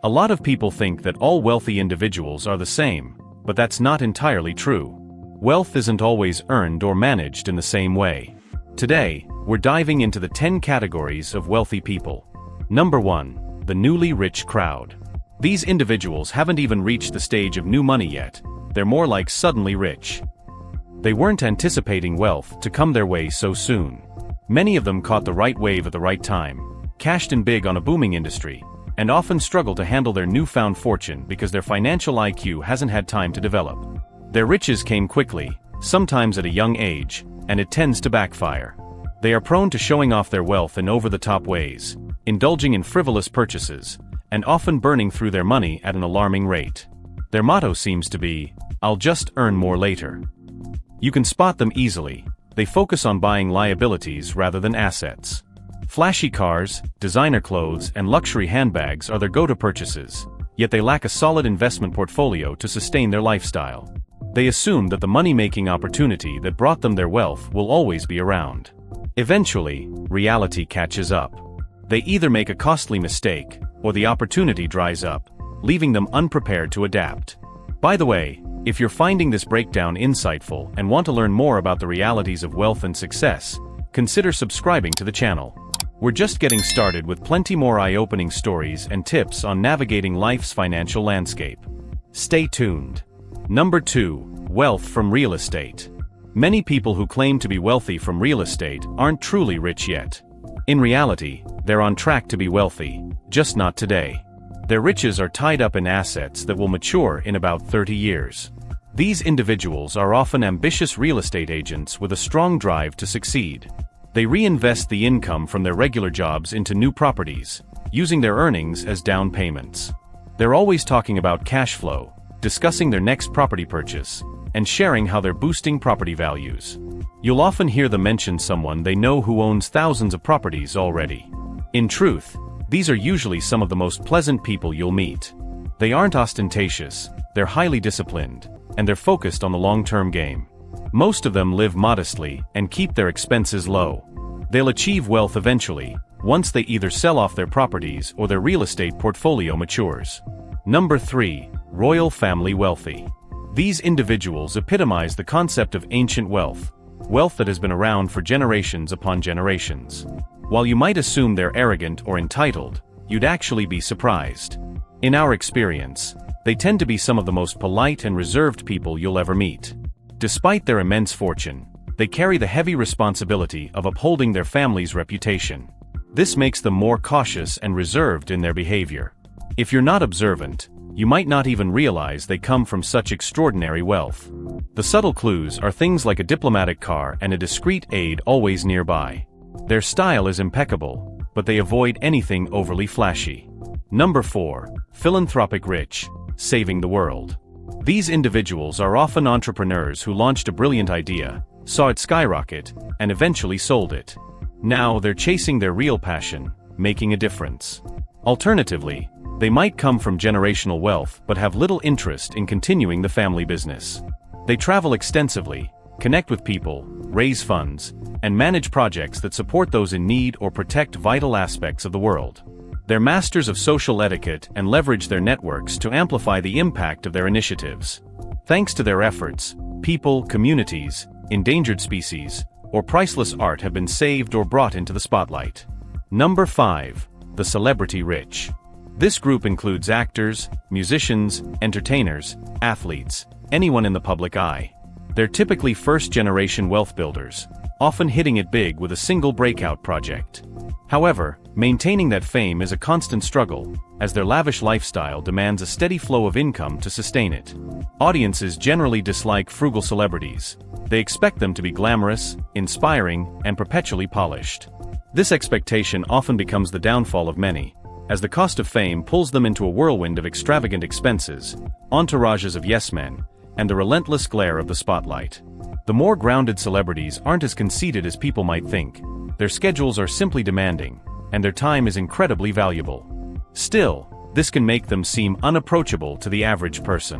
A lot of people think that all wealthy individuals are the same, but that's not entirely true. Wealth isn't always earned or managed in the same way. Today, we're diving into the 10 categories of wealthy people. Number 1. The newly rich crowd. These individuals haven't even reached the stage of new money yet. They're more like suddenly rich. They weren't anticipating wealth to come their way so soon. Many of them caught the right wave at the right time, cashed in big on a booming industry, and often struggle to handle their newfound fortune because their financial IQ hasn't had time to develop. Their riches came quickly, sometimes at a young age, and it tends to backfire. They are prone to showing off their wealth in over-the-top ways, indulging in frivolous purchases, and often burning through their money at an alarming rate. Their motto seems to be, "I'll just earn more later." You can spot them easily. They focus on buying liabilities rather than assets. Flashy cars, designer clothes, and luxury handbags are their go-to purchases, yet they lack a solid investment portfolio to sustain their lifestyle. They assume that the money-making opportunity that brought them their wealth will always be around. Eventually, reality catches up. They either make a costly mistake, or the opportunity dries up, leaving them unprepared to adapt. By the way, if you're finding this breakdown insightful and want to learn more about the realities of wealth and success, consider subscribing to the channel. We're just getting started with plenty more eye-opening stories and tips on navigating life's financial landscape. Stay tuned. Number 2. Wealth from real estate. Many people who claim to be wealthy from real estate aren't truly rich yet. In reality, they're on track to be wealthy, just not today. Their riches are tied up in assets that will mature in about 30 years. These individuals are often ambitious real estate agents with a strong drive to succeed. They reinvest the income from their regular jobs into new properties, using their earnings as down payments. They're always talking about cash flow, discussing their next property purchase, and sharing how they're boosting property values. You'll often hear them mention someone they know who owns thousands of properties already. In truth, these are usually some of the most pleasant people you'll meet. They aren't ostentatious, they're highly disciplined, and they're focused on the long-term game. Most of them live modestly and keep their expenses low. They'll achieve wealth eventually, once they either sell off their properties or their real estate portfolio matures. Number 3. Royal family wealthy. These individuals epitomize the concept of ancient wealth, wealth that has been around for generations upon generations. While you might assume they're arrogant or entitled, you'd actually be surprised. In our experience, they tend to be some of the most polite and reserved people you'll ever meet. Despite their immense fortune, they carry the heavy responsibility of upholding their family's reputation. This makes them more cautious and reserved in their behavior. If you're not observant, you might not even realize they come from such extraordinary wealth. The subtle clues are things like a diplomatic car and a discreet aide always nearby. Their style is impeccable, but they avoid anything overly flashy. Number 4. Philanthropic rich, saving the world. These individuals are often entrepreneurs who launched a brilliant idea, saw it skyrocket, and eventually sold it. Now they're chasing their real passion, making a difference. Alternatively, they might come from generational wealth but have little interest in continuing the family business. They travel extensively, connect with people, raise funds, and manage projects that support those in need or protect vital aspects of the world. They're masters of social etiquette and leverage their networks to amplify the impact of their initiatives. Thanks to their efforts, people, communities, endangered species, or priceless art have been saved or brought into the spotlight. Number 5. The celebrity rich. This group includes actors, musicians, entertainers, athletes, anyone in the public eye. They're typically first-generation wealth builders, often hitting it big with a single breakout project. However, maintaining that fame is a constant struggle, as their lavish lifestyle demands a steady flow of income to sustain it. Audiences generally dislike frugal celebrities. They expect them to be glamorous, inspiring, and perpetually polished. This expectation often becomes the downfall of many, as the cost of fame pulls them into a whirlwind of extravagant expenses, entourages of yes-men, and the relentless glare of the spotlight. The more grounded celebrities aren't as conceited as people might think. Their schedules are simply demanding, and their time is incredibly valuable. Still, this can make them seem unapproachable to the average person.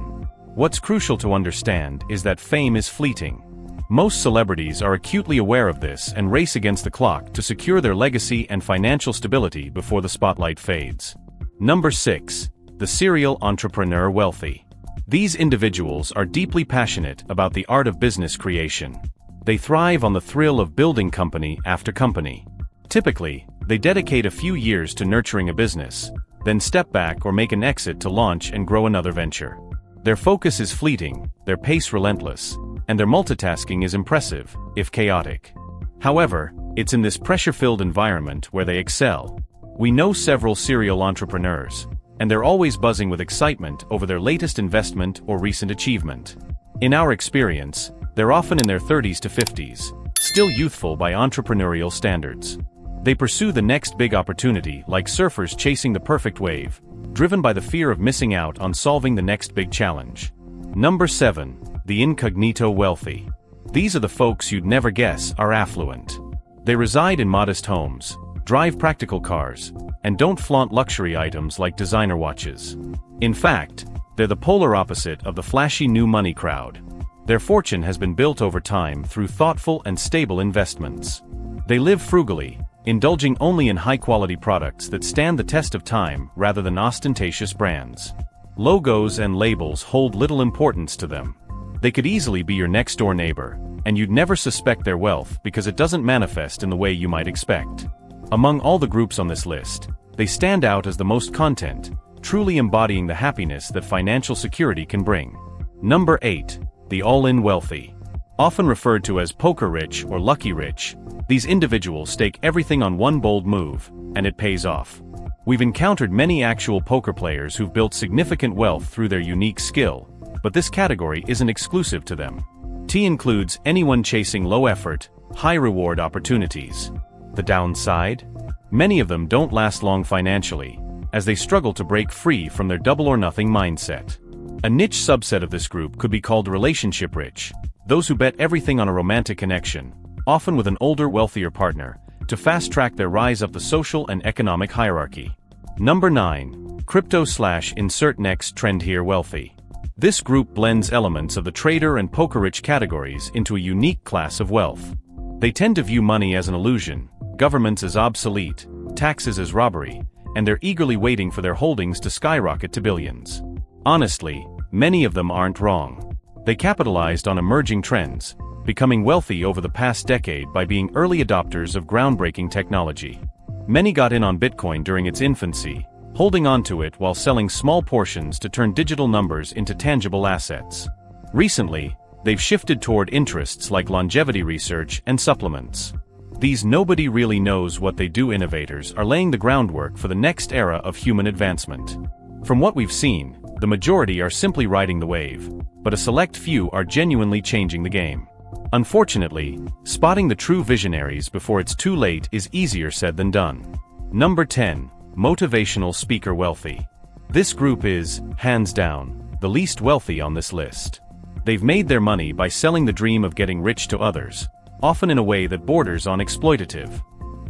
What's crucial to understand is that fame is fleeting. Most celebrities are acutely aware of this and race against the clock to secure their legacy and financial stability before the spotlight fades. Number 6. the serial entrepreneur wealthy. These individuals are deeply passionate about the art of business creation. They thrive on the thrill of building company after company. Typically, they dedicate a few years to nurturing a business, then step back or make an exit to launch and grow another venture. Their focus is fleeting, their pace relentless, and their multitasking is impressive, if chaotic. However, it's in this pressure-filled environment where they excel. We know several serial entrepreneurs, and they're always buzzing with excitement over their latest investment or recent achievement. In our experience, they're often in their 30s to 50s, still youthful by entrepreneurial standards. They pursue the next big opportunity like surfers chasing the perfect wave, driven by the fear of missing out on solving the next big challenge. Number 7. The Incognito Wealthy. These are the folks you'd never guess are affluent. They reside in modest homes, drive practical cars, and don't flaunt luxury items like designer watches. In fact, they're the polar opposite of the flashy new money crowd. Their fortune has been built over time through thoughtful and stable investments. They live frugally, indulging only in high-quality products that stand the test of time rather than ostentatious brands. Logos and labels hold little importance to them. They could easily be your next-door neighbor, and you'd never suspect their wealth because it doesn't manifest in the way you might expect. Among all the groups on this list, they stand out as the most content, truly embodying the happiness that financial security can bring. Number 8. The all-in wealthy. Often referred to as poker rich or lucky rich, these individuals stake everything on one bold move, and it pays off. We've encountered many actual poker players who've built significant wealth through their unique skill, but this category isn't exclusive to them. T includes anyone chasing low-effort, high-reward opportunities. The downside? Many of them don't last long financially, as they struggle to break free from their double-or-nothing mindset. A niche subset of this group could be called relationship rich, those who bet everything on a romantic connection, often with an older, wealthier partner, to fast-track their rise up the social and economic hierarchy. Number 9. Crypto/insert next trend here wealthy. This group blends elements of the trader and poker-rich categories into a unique class of wealth. They tend to view money as an illusion, governments as obsolete, taxes as robbery, and they're eagerly waiting for their holdings to skyrocket to billions. Honestly, many of them aren't wrong. They capitalized on emerging trends, becoming wealthy over the past decade by being early adopters of groundbreaking technology. Many got in on Bitcoin during its infancy, holding on to it while selling small portions to turn digital numbers into tangible assets. Recently, they've shifted toward interests like longevity research and supplements. These nobody really knows what they do innovators are laying the groundwork for the next era of human advancement. From what we've seen, the majority are simply riding the wave, but a select few are genuinely changing the game. Unfortunately, spotting the true visionaries before it's too late is easier said than done. Number 10. Motivational speaker wealthy. This group is, hands down, the least wealthy on this list. They've made their money by selling the dream of getting rich to others, often in a way that borders on exploitative.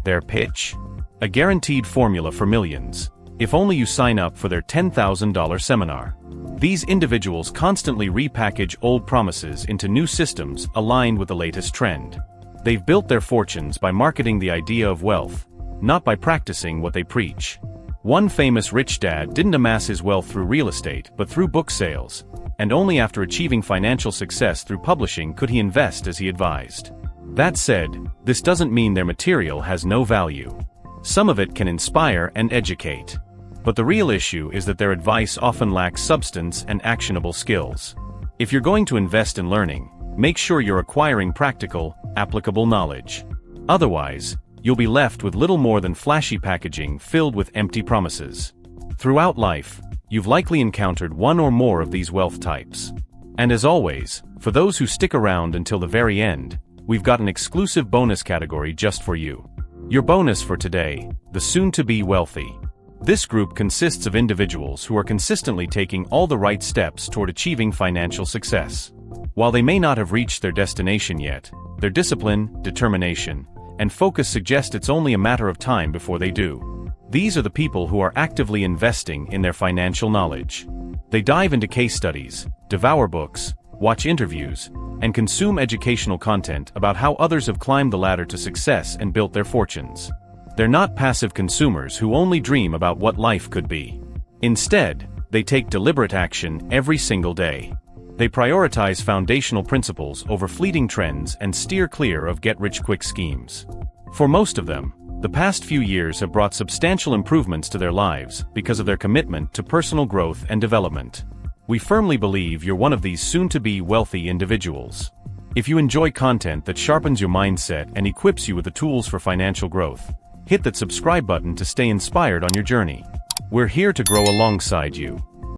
Their pitch? A guaranteed formula for millions, if only you sign up for their $10,000 seminar. These individuals constantly repackage old promises into new systems aligned with the latest trend. They've built their fortunes by marketing the idea of wealth, not by practicing what they preach. One famous rich dad didn't amass his wealth through real estate but through book sales, and only after achieving financial success through publishing could he invest as he advised. That said, this doesn't mean their material has no value. Some of it can inspire and educate. But the real issue is that their advice often lacks substance and actionable skills. If you're going to invest in learning, make sure you're acquiring practical, applicable knowledge. Otherwise, you'll be left with little more than flashy packaging filled with empty promises. Throughout life, you've likely encountered one or more of these wealth types. And as always, for those who stick around until the very end, we've got an exclusive bonus category just for you. Your bonus for today, the soon-to-be wealthy. This group consists of individuals who are consistently taking all the right steps toward achieving financial success. While they may not have reached their destination yet, their discipline, determination, and focus suggest it's only a matter of time before they do. These are the people who are actively investing in their financial knowledge. They dive into case studies, devour books, watch interviews, and consume educational content about how others have climbed the ladder to success and built their fortunes. They're not passive consumers who only dream about what life could be. Instead, They take deliberate action every single day. They prioritize foundational principles over fleeting trends and steer clear of get-rich-quick schemes. For most of them, the past few years have brought substantial improvements to their lives because of their commitment to personal growth and development. We firmly believe you're one of these soon-to-be wealthy individuals. If you enjoy content that sharpens your mindset and equips you with the tools for financial growth, hit that subscribe button to stay inspired on your journey. We're here to grow alongside you.